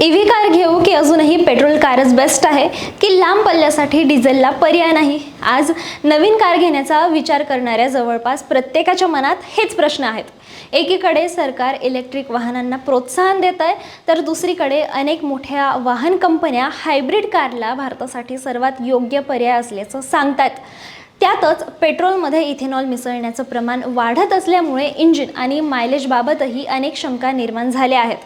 EV car घेऊ की अजूनही पेट्रोल कारच बेस्ट आहे की लांब पल्ल्यासाठी डिझेलला पर्याय नाही? आज नवीन कार घेण्याचा विचार करणाऱ्या जवळपास प्रत्येकाच्या मनात हेच प्रश्न आहेत. एकीकडे सरकार इलेक्ट्रिक वाहनांना प्रोत्साहन देत आहे, तर दुसरीकडे अनेक मोठ्या वाहन कंपन्या हायब्रिड कारला भारतासाठी सर्वात योग्य पर्याय असल्याचं सांगतात. त्यातच पेट्रोलमध्ये इथेनॉल मिसळण्याचं प्रमाण वाढत असल्यामुळे इंजिन आणि मायलेजबाबतही अनेक शंका निर्माण झाल्या आहेत.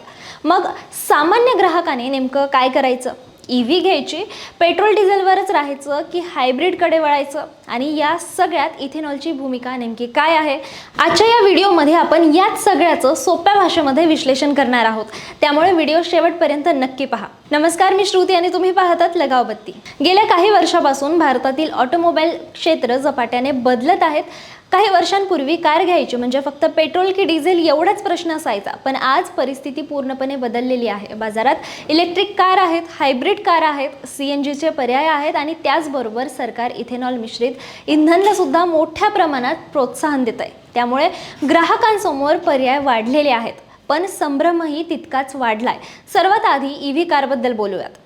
मग सामान्य ग्राहकाने नेमकं काय करायचं? ईव्ही घ्यायची, पेट्रोल डिझेलवरच राहायचं की हायब्रिडकडे वळायचं? आणि या सगळ्यात इथेनॉलची भूमिका नेमकी काय आहे? आजच्या या व्हिडिओमध्ये आपण याच सगळ्याचं सोप्या भाषेमध्ये विश्लेषण करणार आहोत, त्यामुळे व्हिडिओ शेवटपर्यंत नक्की पहा. नमस्कार, मी श्रुती आणि तुम्ही पाहतात लगाव बत्ती. गेल्या काही वर्षापासून भारतातील ऑटोमोबाईल क्षेत्र झपाट्याने बदलत आहेत. काही वर्षांपूर्वी कार घ्यायची म्हणजे फक्त पेट्रोल की डिझेल एवढाच प्रश्न असायचा, पण आज परिस्थिती पूर्णपणे बदललेली आहे. बाजारात इलेक्ट्रिक कार आहेत, हायब्रिड कार आहेत, CNGचे पर्याय आहेत आणि त्याचबरोबर सरकार इथेनॉल मिश्रित इंधनाला सुद्धा मोठ्या प्रमाणात प्रोत्साहन देत आहे. त्यामुळे ग्राहकांसमोर पर्याय वाढलेले आहेत, पण संभ्रमही तितकाच वाढलाय. सर्वात आधी ईव्ही कारबद्दल बोलूयात.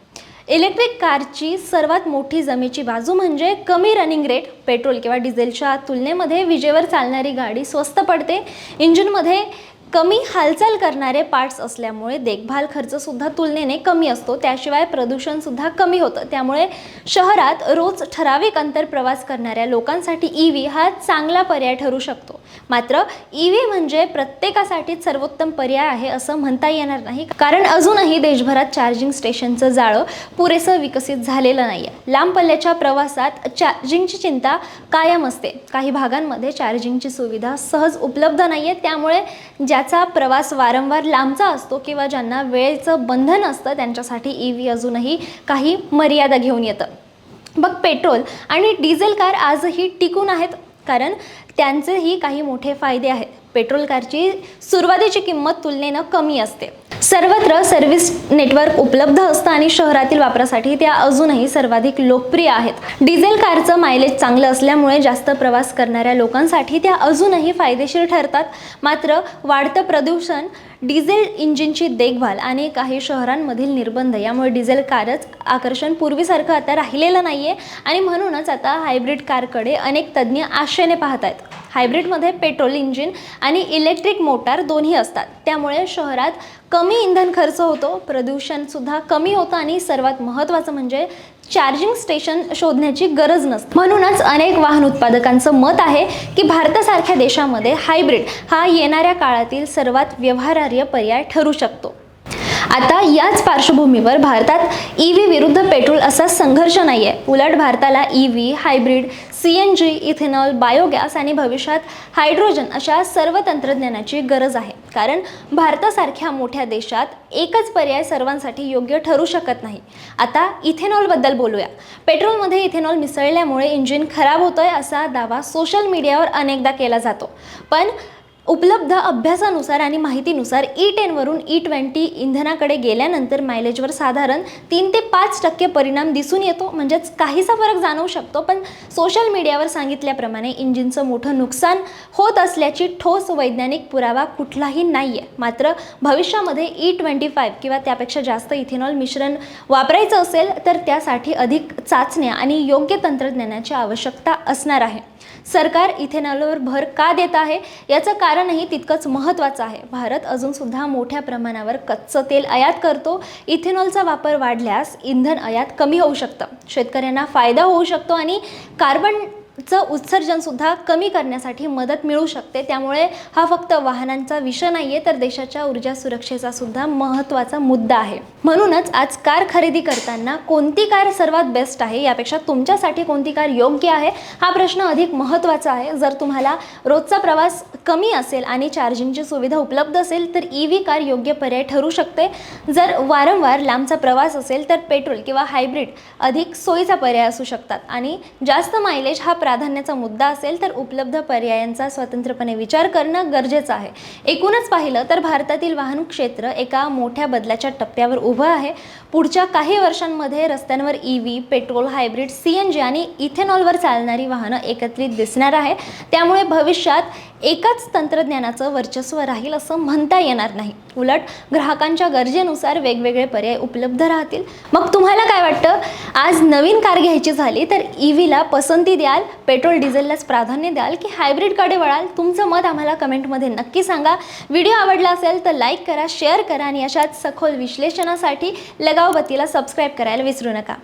इलेक्ट्रिक कारची सर्वात मोठी जमेची बाजू म्हणजे कमी रनिंग रेट. पेट्रोल किंवा डिझेलच्या तुलनेमध्ये विजेवर चालणारी गाडी स्वस्त पडते. इंजिनमध्ये कमी हालचाल करणारे पार्ट्स असल्यामुळे देखभाल खर्चसुद्धा तुलनेने कमी असतो. त्याशिवाय प्रदूषणसुद्धा कमी होतं. त्यामुळे शहरात रोज ठराविक अंतर प्रवास करणाऱ्या लोकांसाठी ईव्ही हा चांगला पर्याय ठरू शकतो. मात्र ईव्ही म्हणजे प्रत्येकासाठीच सर्वोत्तम पर्याय आहे असं म्हणता येणार नाही, कारण अजूनही देशभरात चार्जिंग स्टेशनचं जाळं पुरेसं विकसित झालेलं नाही आहे. लांब पल्ल्याच्या प्रवासात चार्जिंगची चिंता कायम असते. काही भागांमध्ये चार्जिंगची सुविधा सहज उपलब्ध नाही आहे. त्यामुळे ज्याचा प्रवास वारंवार लांबचा असतो किंवा ज्यांना वेळेचं बंधन असतं त्यांच्यासाठी ईव्ही अजूनही काही मर्यादा घेऊन येतं. मग पेट्रोल आणि डिझेल कार आजही टिकून आहेत, कारण त्यांचेही काही मोठे फायदे आहेत. पेट्रोल कारची सुरुवातीची किंमत तुलनेनं कमी असते. सर्वत्र सर्व्हिस नेटवर्क उपलब्ध असतं आणि शहरातील वापरासाठी त्या अजूनही सर्वाधिक लोकप्रिय आहेत. डिझेल कारचं मायलेज चांगलं असल्यामुळे जास्त प्रवास करणाऱ्या लोकांसाठी त्या अजूनही फायदेशीर ठरतात. मात्र वाढतं प्रदूषण, डिझेल इंजिनची देखभाल आणि काही शहरांमधील निर्बंध यामुळे डिझेल कारच आकर्षण पूर्वीसारखं आता राहिलेलं नाही आहे आणि म्हणूनच आता हायब्रिड कारकडे अनेक तज्ज्ञ आशेने पाहत आहेत. हायब्रिडमध्ये पेट्रोल इंजिन आणि इलेक्ट्रिक मोटार दोन्ही असतात. त्यामुळे शहरात कमी इंधन खर्च होतो, प्रदूषणसुद्धा कमी होतं आणि सर्वात महत्त्वाचं म्हणजे चार्जिंग स्टेशन शोधण्याची गरज नसते. म्हणूनच अनेक वाहन उत्पादकांचं मत आहे की भारतासारख्या देशामध्ये हायब्रिड हा येणाऱ्या काळातील सर्वात व्यवहार्य पर्याय ठरू शकतो. आता याच पार्श्वभूमीवर भारतात ईव्ही विरुद्ध पेट्रोल असा संघर्ष नाही आहे. उलट भारताला EV, hybrid, CNG, ethanol, biogas आणि भविष्यात हायड्रोजन अशा सर्व तंत्रज्ञानाची गरज आहे. कारण भारतासारख्या मोठ्या देशात एकच पर्याय सर्वांसाठी योग्य ठरू शकत नाही. आता इथेनॉलबद्दल बोलूया. पेट्रोलमध्ये इथेनॉल मिसळल्यामुळे इंजिन खराब होतोय असा दावा सोशल मीडियावर अनेकदा केला जातो. पण उपलब्ध अभ्यासानुसार आणि माहितीनुसार E10 वरून E20 इंधनाकडे गेल्यानंतर मायलेजवर साधारण 3 ते 5% परिणाम दिसून येतो. म्हणजेच काहीसा फरक जाणवू शकतो, पण सोशल मीडियावर सांगितल्याप्रमाणे इंजिनचं मोठं नुकसान होत असल्याची ठोस वैज्ञानिक पुरावा कुठलाही नाही आहे. मात्र भविष्यामध्ये E25 किंवा त्यापेक्षा जास्त इथेनॉल मिश्रण वापरायचं असेल तर त्यासाठी अधिक चाचण्या आणि योग्य तंत्रज्ञानाची आवश्यकता असणार आहे. सरकार इथेनॉलवर भर का देत आहे याचं कारणही तितकंच महत्त्वाचं आहे. भारत अजूनसुद्धा मोठ्या प्रमाणावर कच्चं तेल आयात करतो. इथेनॉलचा वापर वाढल्यास इंधन आयात कमी होऊ शकतं, शेतकऱ्यांना फायदा होऊ शकतो आणि कार्बनचं उत्सर्जनसुद्धा कमी करण्यासाठी मदत मिळू शकते. त्यामुळे हा फक्त वाहनांचा विषय नाही आहे, तर देशाच्या ऊर्जा सुरक्षेचा सुद्धा महत्त्वाचा मुद्दा आहे. म्हणूनच आज कार खरेदी करताना कोणती कार सर्वात बेस्ट आहे यापेक्षा तुमच्यासाठी कोणती कार योग्य आहे हा प्रश्न अधिक महत्त्वाचा आहे. जर तुम्हाला रोजचा प्रवास कमी असेल आणि चार्जिंगची सुविधा उपलब्ध असेल तर ईव्ही कार योग्य पर्याय ठरू शकते. जर वारंवार लांबचा प्रवास असेल तर पेट्रोल किंवा हायब्रिड अधिक सोयीचा पर्याय असू शकतात. आणि जास्त मायलेज हा प्राधान्याचा मुद्दा असेल तर उपलब्ध पर्यायांचा स्वतंत्रपणे विचार करणं गरजेचं आहे. एकूणच पाहिलं तर भारतातील वाहन क्षेत्र एका मोठ्या बदलाच्या टप्प्यावर उभं आहे. पुढच्या काही वर्षांमध्ये रस्त्यांवर ईव्ही, पेट्रोल, हायब्रिड, CNG आणि इथेनॉलवर चालणारी वाहनं एकत्रित दिसणार आहे. त्यामुळे भविष्यात एकाच तंत्रज्ञानाचं वर्चस्व राहील असं म्हणता येणार नाही. उलट ग्राहकांच्या गरजेनुसार वेगवेगळे पर्याय उपलब्ध राहतील. मग तुम्हाला काय वाटतं? आज नवीन कार घ्यायची झाली तर EVला पसंती द्याल, पेट्रोल डिझेललाच प्राधान्य द्याल की हायब्रिडकडे वळाल? तुमचं मत आम्हाला कमेंटमध्ये नक्की सांगा. व्हिडिओ आवडला असेल तर लाईक करा, शेअर करा आणि अशाच सखोल विश्लेषणासाठी लगाव बत्तीला सबस्क्राईब करायला विसरू नका.